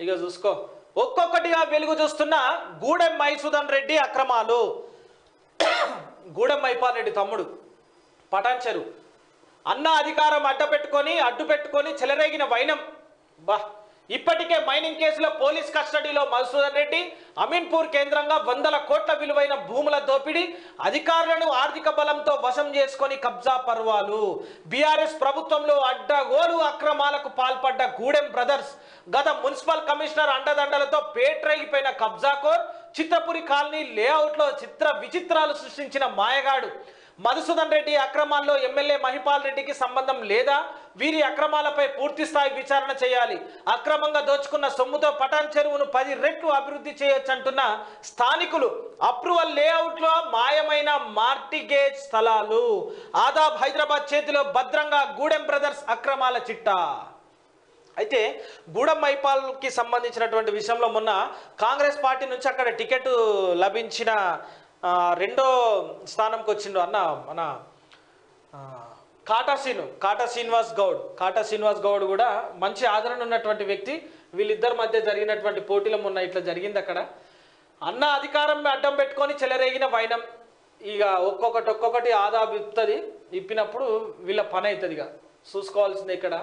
ఇక చూసుకో ఒక్కొక్కటిగా వెలుగు చూస్తున్న గూడెం మైసూదన్ రెడ్డి అక్రమాలు. గూడెం మైపాల్ రెడ్డి తమ్ముడు పటాన్చెరు అన్న అధికారం అడ్డు పెట్టుకొని చెలరేగిన వైనం. ఇప్పటికే మైనింగ్ కేసులో పోలీస్ కస్టడీలో మధుసూదన్ రెడ్డి. అమీన్పూర్ కేంద్రంగా 100 కోట్ల విలువైన భూముల దోపిడీ, అధికారులను ఆర్థిక బలంతో వశం చేసుకొని కబ్జా పర్వాలు. బీఆర్ఎస్ ప్రభుత్వంలో అడ్డగోలు అక్రమాలకు పాల్పడ్డ గూడెం బ్రదర్స్ గత మున్సిపల్ కమిషనర్ అండదండలతో పేట్రేగిపోయిన కబ్జాకోర్. చిత్రపురి కాలనీ లేఅవుట్లో విచిత్రాలు సృష్టించిన మాయగాడు. మధుసూదన్ రెడ్డి అక్రమాల్లో ఎమ్మెల్యే మహిపాల్ రెడ్డికి సంబంధం లేదా? వీరి అక్రమాలపై పూర్తి స్థాయి విచారణ చేయాలి. అక్రమంగా దోచుకున్న సొమ్ముతో పటాన్ చెరువును 10 రెట్లు అభివృద్ధి చేయొచ్చంటున్న స్థానికులు. అప్రూవల్ లేఅవుట్లో మాయమైన మార్టిగేజ్ స్థలాలు. ఆదాబ్ హైదరాబాద్ చేతిలో భద్రంగా గూడెం బ్రదర్స్ అక్రమాల చిట్టా. అయితే గూడెం మైపాల్కి సంబంధించినటువంటి విషయంలో మొన్న కాంగ్రెస్ పార్టీ నుంచి అక్కడ టికెట్ లభించిన రెండో స్థానంకి వచ్చిండు అన్న మన కాటా శ్రీనివాస్ గౌడ్ కూడా మంచి ఆదరణ ఉన్నటువంటి వ్యక్తి. వీళ్ళిద్దరి మధ్య జరిగినటువంటి పోటీలో మొన్న ఇట్లా జరిగింది. అక్కడ అన్న అధికారం అడ్డం పెట్టుకొని చెలరేగిన వైనం. ఇక ఒక్కొక్కటి ఆదా ఇప్పుతుంది. ఇప్పినప్పుడు వీళ్ళ పని అవుతుంది. ఇక చూసుకోవాల్సిందే ఇక్కడ.